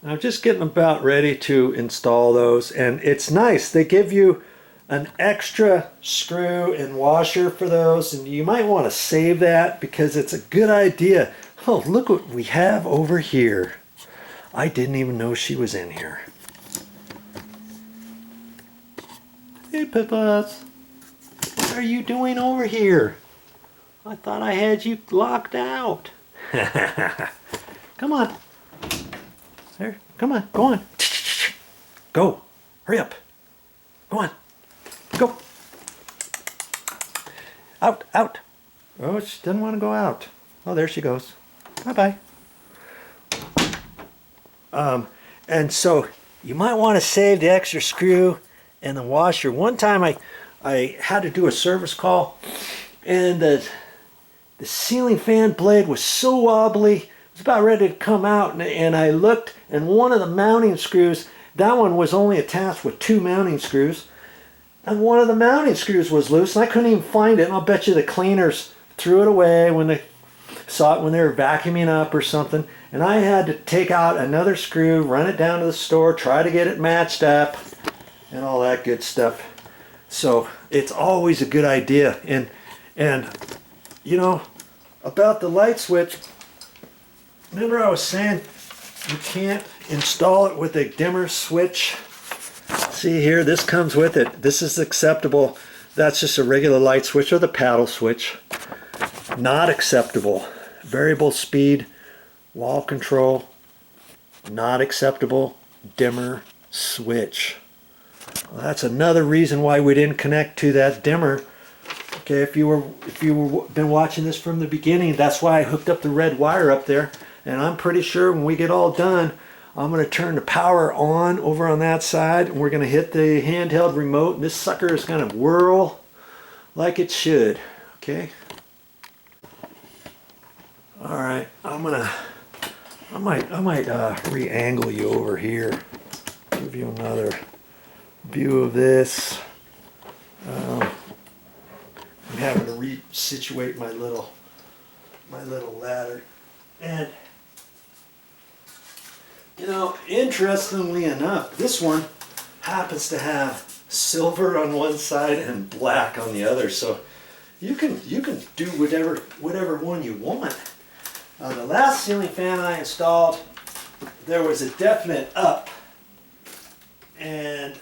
I'm just getting about ready to install those, and it's nice. They give you an extra screw and washer for those, and you might want to save that because it's a good idea. Oh, look what we have over here. I didn't even know she was in here. Hey, Pippas. What are you doing over here? I thought I had you locked out. Come on. There, come on, go on. Go. Hurry up. Go on. Go. Out, out. Oh, she doesn't want to go out. Oh, there she goes. Bye-bye. And so you might want to save the extra screw and the washer. One time I had to do a service call, and the ceiling fan blade was so wobbly, it was about ready to come out, and I looked, and one of the mounting screws, that one was only attached with 2 mounting screws, and one of the mounting screws was loose, and I couldn't even find it, and I'll bet you the cleaners threw it away when they saw it when they were vacuuming up or something, and I had to take out another screw, run it down to the store, try to get it matched up, and all that good stuff. So it's always a good idea. And you know, about the light switch, remember I was saying you can't install it with a dimmer switch. See here, this comes with it. This is acceptable. That's just a regular light switch or the paddle switch. Not acceptable. Variable speed, wall control, not acceptable, dimmer switch. Well, that's another reason why we didn't connect to that dimmer. Okay, if you were been watching this from the beginning, that's why I hooked up the red wire up there. And I'm pretty sure when we get all done, I'm going to turn the power on over on that side, and we're going to hit the handheld remote, and this sucker is going to whirl like it should. Okay. All right, I might re-angle you over here, give you another view of this. I'm having to resituate my little ladder, and you know, interestingly enough, this one happens to have silver on one side and black on the other, so you can do whatever one you want. The last ceiling fan I installed, there was a definite up, and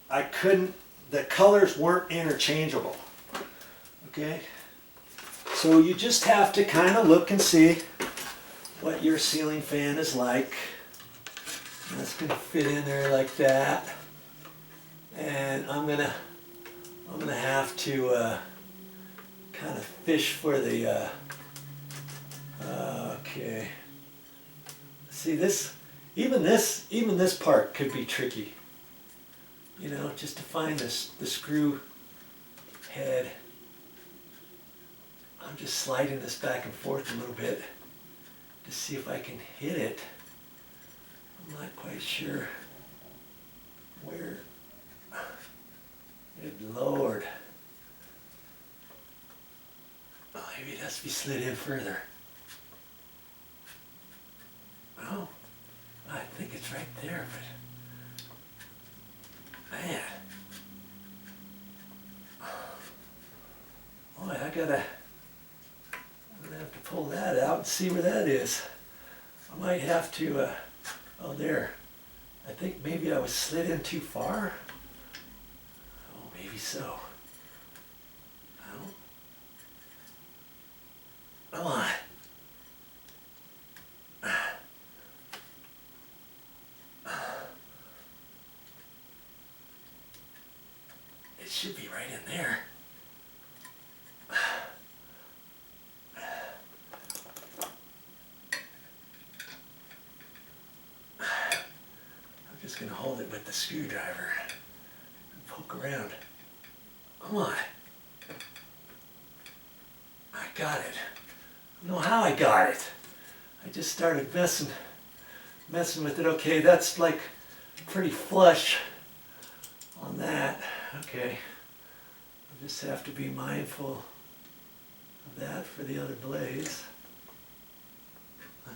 the colors weren't interchangeable. Okay, so you just have to kind of look and see what your ceiling fan is like. That's going to fit in there like that, and I'm gonna have to kind of fish for the okay. See, even this part could be tricky. You know, just to find the screw head. I'm just sliding this back and forth a little bit to see if I can hit it. I'm not quite sure where. Good Lord. Oh, maybe it has to be slid in further. Oh, I think it's right there, but man. Boy, I'm gonna have to pull that out and see where that is. I might have to, oh there. I think maybe I was slid in too far. Oh, maybe so. Oh. Come on. It should be right in there. I'm just going to hold it with the screwdriver and poke around. Come on. I got it. I don't know how I got it. I just started messing with it. Okay, that's like pretty flush on that. Okay. I just have to be mindful of that for the other blades. Let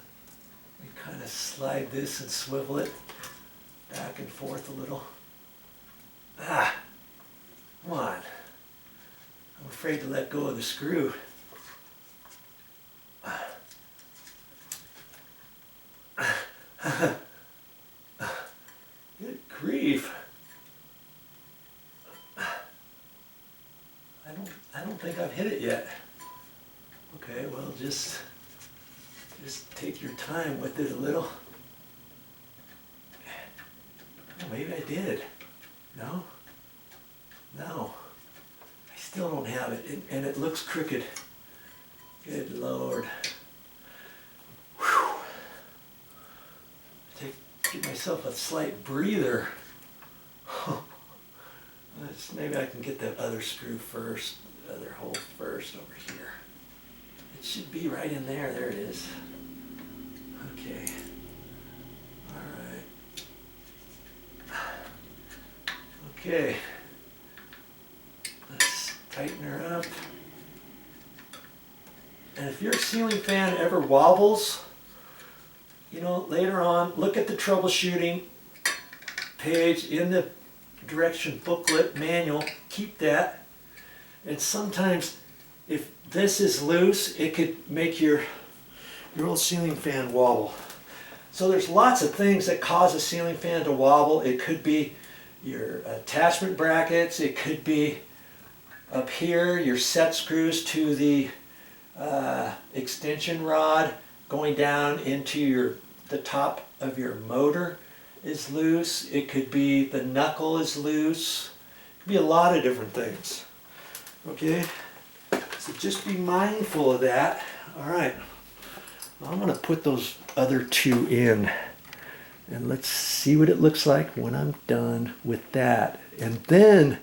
me kind of slide this and swivel it back and forth a little. Ah, come on. I'm afraid to let go of the screw. Good grief. I don't think I've hit it yet. Okay, well just take your time with it a little. Oh, maybe I did. No? No. I still don't have it, and it looks crooked. Good Lord. Whew. Give myself a slight breather. Maybe I can get that other screw first, the other hole first over here. It should be right in there. There it is. Okay. All right. Okay. Let's tighten her up. And if your ceiling fan ever wobbles, you know, later on, look at the troubleshooting page in the direction booklet manual. Keep that. And sometimes if this is loose, it could make your old ceiling fan wobble. So there's lots of things that cause a ceiling fan to wobble. It could be your attachment brackets. It could be up here, your set screws to the extension rod going down into the top of your motor is loose. It could be the knuckle is loose. It could be a lot of different things. Okay, so just be mindful of that. All right, I'm going to put those other two in, and let's see what it looks like when I'm done with that. And then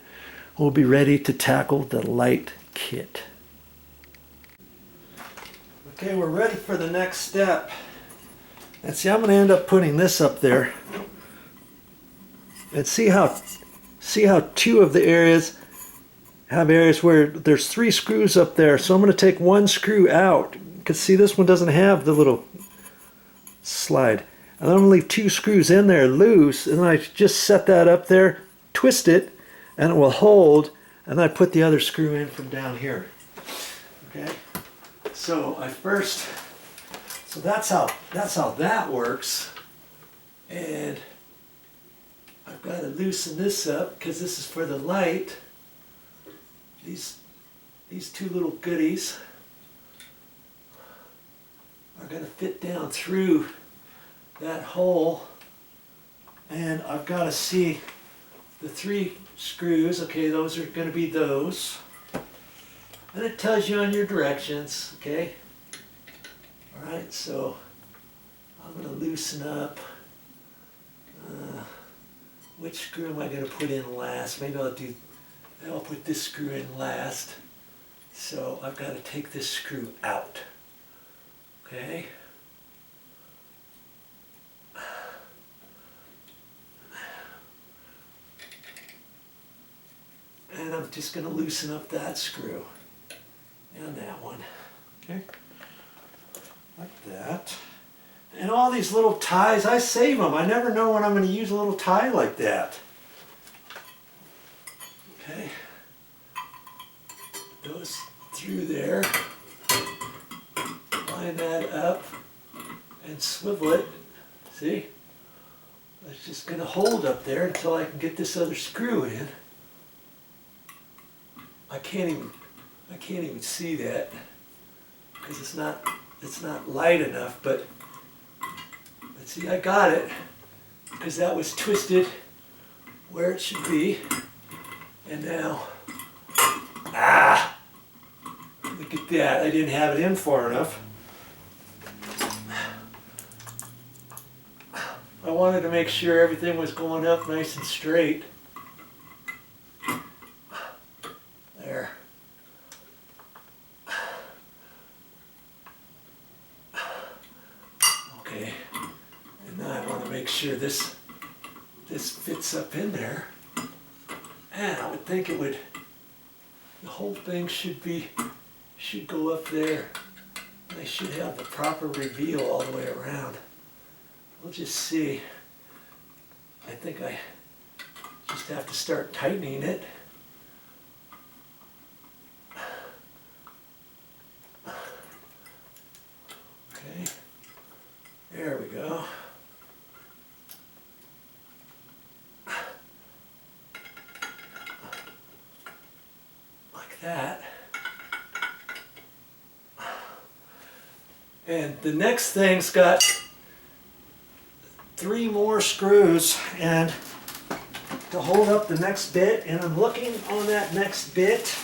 we'll be ready to tackle the light kit. Okay, we're ready for the next step. And see, I'm going to end up putting this up there. And see how two of the areas have areas where there's 3 screws up there. So I'm going to take one screw out. Because see, this one doesn't have the little slide. And I'm going to leave 2 screws in there loose. And then I just set that up there, twist it, and it will hold. And then I put the other screw in from down here. Okay? So that's how that works. And I've got to loosen this up because this is for the light. These 2 little goodies are going to fit down through that hole, and I've got to see the 3 screws. Okay, those are going to be those, and it tells you on your directions. Okay, all right, so I'm going to loosen up. Which screw am I going to put in last? Maybe I'll put this screw in last. So I've got to take this screw out. Okay. And I'm just going to loosen up that screw and that one. Okay. Like that. And all these little ties, I save them. I never know when I'm going to use a little tie like that. Okay. Goes through there. Line that up and swivel it. See? It's just going to hold up there until I can get this other screw in. I can't even see that because it's not light enough, but see, I got it because that was twisted where it should be. And now, look at that. I didn't have it in far enough. I wanted to make sure everything was going up nice and straight. There. Okay. And now I want to make sure this fits up in there. And I would think the whole thing should go up there. And I should have the proper reveal all the way around. we'll just see. I think I just have to start tightening it. Okay, there we go. Like that. And the next thing's got 3 more screws and to hold up the next bit, and I'm looking on that next bit